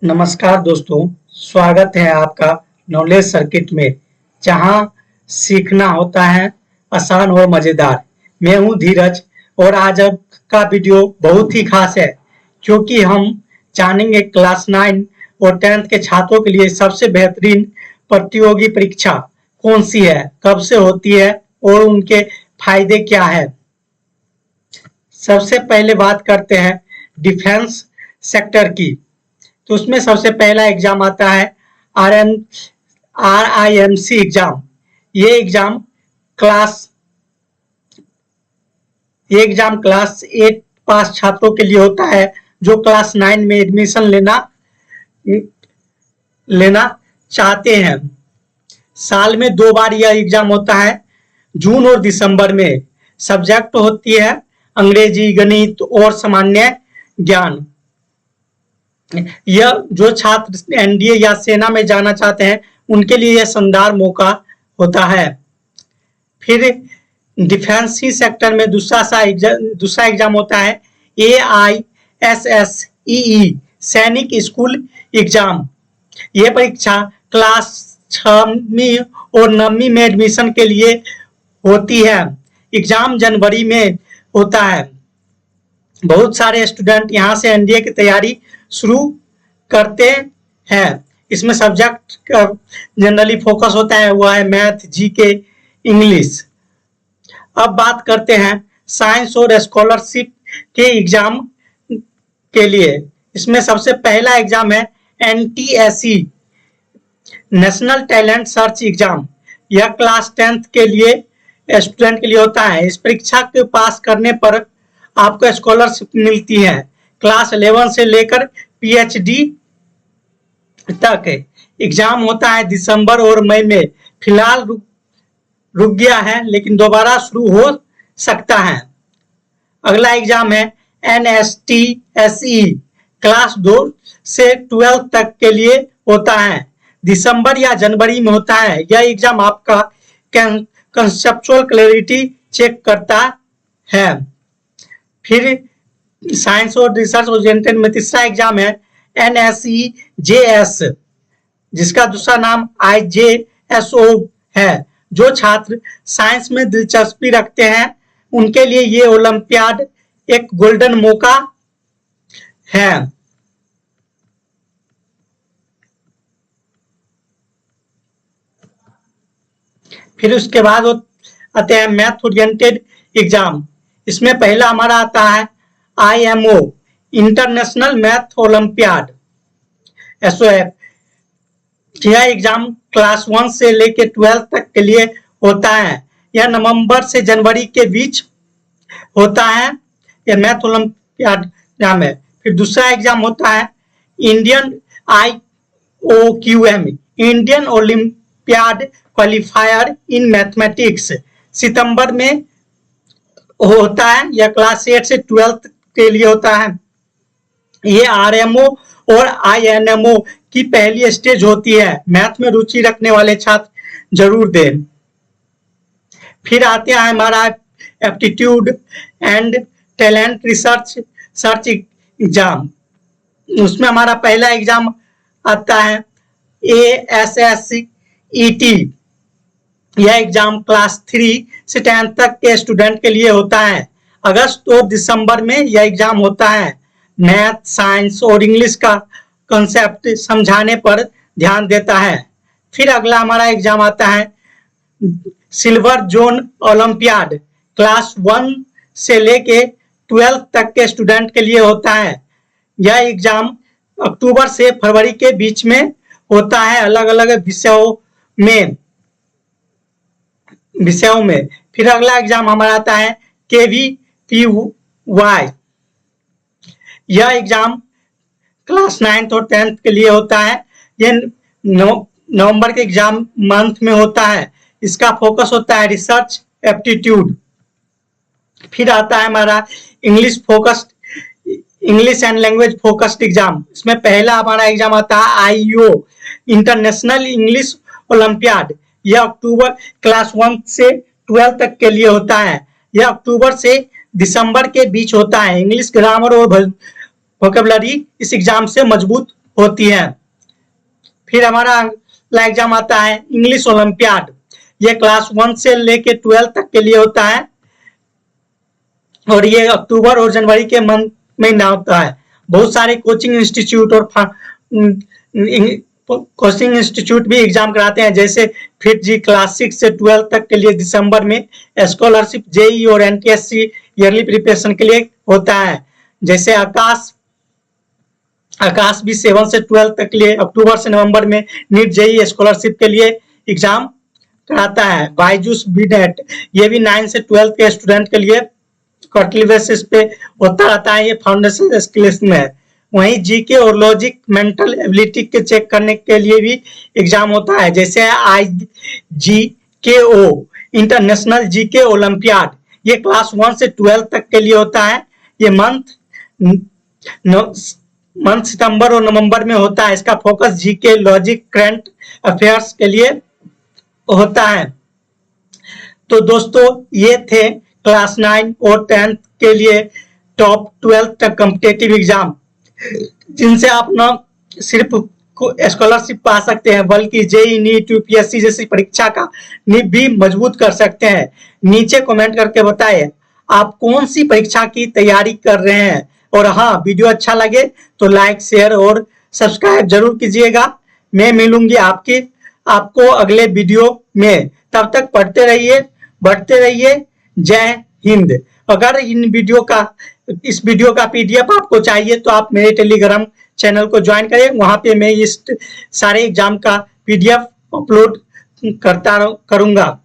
नमस्कार दोस्तों, स्वागत है आपका नॉलेज सर्किट में, जहां सीखना होता है आसान और मज़ेदार। मैं हूं धीरज और आज का वीडियो बहुत ही खास है क्योंकि हम जानेंगे क्लास 9 और 10th के छात्रों के लिए सबसे बेहतरीन प्रतियोगी परीक्षा कौन सी है, कब से होती है और उनके फायदे क्या है। सबसे पहले बात करते हैं डिफेंस सेक्टर की। तो उसमें सबसे पहला एग्जाम आता है RIMC एग्जाम। ये एग्जाम क्लास 8 पास छात्रों के लिए होता है जो क्लास 9 में एडमिशन लेना चाहते हैं। साल में 2 बार यह एग्जाम होता है, जून और दिसंबर में। सब्जेक्ट होती है अंग्रेजी, गणित और सामान्य ज्ञान। यह जो छात्र एनडीए या सेना में जाना चाहते हैं उनके लिए यह शानदार मौका होता है। फिर डिफेंस ही सेक्टर में दूसरा एग्जाम होता है AISSEE सैनिक स्कूल एग्जाम। यह परीक्षा क्लास 6वीं और 9वीं में एडमिशन के लिए होती है। एग्जाम जनवरी में होता है। बहुत सारे स्टूडेंट यहाँ से एनडीए की तैयारी शुरू करते हैं। इसमें सब्जेक्ट का जनरली फोकस होता है, वह है मैथ, जीके, इंग्लिश। अब बात करते हैं साइंस और स्कॉलरशिप के एग्जाम के लिए। इसमें सबसे पहला एग्जाम है NTSE national talent search exam. यह क्लास 10th के लिए स्टूडेंट के लिए होता है। इस परीक्षा के पास करने पर आपको स्कॉलरशिप मिलती है। क्लास 11 से लेकर PhD तक एग्जाम होता है दिसंबर और मई में। फिलहाल रुक गया है लेकिन दोबारा शुरू हो सकता है। अगला एग्जाम है NSTSE क्लास 2 से 12 तक के लिए होता है। दिसंबर या जनवरी में होता है। यह एग्जाम आपका कंसेप्चुअल क्लैरिटी चेक करता है। फिर साइंस और रिसर्च ओरिएंटेड में तीसरा एग्जाम है NSEJS, जिसका दूसरा नाम IJSO है। जो छात्र साइंस में दिलचस्पी रखते हैं उनके लिए ये ओलंपियाड एक गोल्डन मौका है। फिर उसके बाद आते हैं मैथ ओरिएंटेड एग्जाम। इसमें पहला हमारा आता है IMO international math olympiad SOF। यह एग्जाम क्लास 1 से लेकर 12 तक के लिए होता है। यह नवंबर से जनवरी के बीच होता है। यह मैथ ओलंपियाड एग्जाम है। फिर दूसरा एग्जाम होता है Indian IOQM Indian Olympiad qualifier in mathematics. सितंबर में होता है। यह क्लास 8 से 12 के लिए होता है। ये RMO और INMO की पहली स्टेज होती है। मैथ में रुचि रखने वाले छात्र जरूर दें। फिर आते हैं हमारा aptitude and talent search exam. उसमें हमारा पहला एग्जाम आता है ASSET। यह एग्जाम क्लास 3 से 10 तक के स्टूडेंट के लिए होता है। अगस्त और दिसंबर में यह एग्जाम होता है। मैथ, साइंस और इंग्लिश का कंसेप्ट समझाने पर ध्यान देता है। फिर अगला हमारा एग्जाम आता है सिल्वर जोन ओलंपियाड। क्लास 1 से लेके 12 तक के स्टूडेंट के लिए होता है। यह एग्जाम अक्टूबर से फरवरी के बीच में होता है, अलग अलग विषयों में। फिर अगला एग्जाम हमारा आता है KVPY। यह एग्जाम क्लास 9 और 10th के लिए होता है। यह नवंबर के एग्जाम मंथ में होता है। इसका फोकस होता है रिसर्च एप्टीट्यूड। फिर आता है हमारा English and language focused exam. इसमें पहला हमारा एग्जाम आता है IEO इंटरनेशनल इंग्लिश ओलंपियाड। यह अक्टूबर क्लास 1 से 12 तक के लिए होता है। यह अक्टूबर से दिसंबर के बीच होता है। इंग्लिश ग्रामर और वोकैबुलरी इस एग्जाम से मजबूत होती है। फिर हमारा अगला एग्जाम आता है इंग्लिश ओलंपियाड। ये क्लास 1 से लेके 12 तक के लिए होता है और ये अक्टूबर और जनवरी के मंथ में ना होता है। बहुत सारे कोचिंग इंस्टीट्यूट और कोचिंग इंस्टीट्यूट भी एग्जाम कराते हैं, जैसे फिट जी क्लास 6 से 12 तक के लिए दिसंबर में स्कॉलरशिप जेई और एनटीएससी ईयरली प्रिपरेशन के लिए होता है। जैसे आकाश भी 7 से 12 तक के लिए अक्टूबर से नवंबर में नीट जेई स्कॉलरशिप के लिए एग्जाम कराता है। बायजूस बी नेट ये भी 9 से 12 के स्टूडेंट के लिए क्वार्टरली बेसिस पे होता रहता है। ये फाउंडेशन स्किल्स में है। वहीं जीके और लॉजिक मेंटल एबिलिटी के चेक करने के लिए भी एग्जाम होता है, जैसे IGKO इंटरनेशनल जीके ओलंपियाड। ये क्लास 1 से 12 तक के लिए होता है। ये मंथ सितंबर और नवंबर में होता है। इसका focus GK logic current affairs के लिए होता है। तो दोस्तों ये थे क्लास 9 और 10 के लिए टॉप 12 तक कॉम्पिटिटिव एग्जाम, जिनसे आप न सिर्फ स्कॉलरशिप पा सकते हैं बल्कि जेई नीट यूपीएससी जैसी परीक्षा का नींव भी मजबूत कर सकते हैं। नीचे कमेंट करके बताएं आप कौन सी परीक्षा की तैयारी कर रहे हैं। और हाँ, वीडियो अच्छा लगे तो लाइक शेयर और सब्सक्राइब जरूर कीजिएगा। मैं मिलूंगी आपको अगले वीडियो में। तब तक पढ़ते रहिए, बढ़ते रहिए। जय हिंद। अगर इस वीडियो का पीडीएफ आपको चाहिए तो आप मेरे टेलीग्राम चैनल को ज्वाइन करें। वहां पे मैं इस सारे एग्जाम का पीडीएफ अपलोड करूंगा।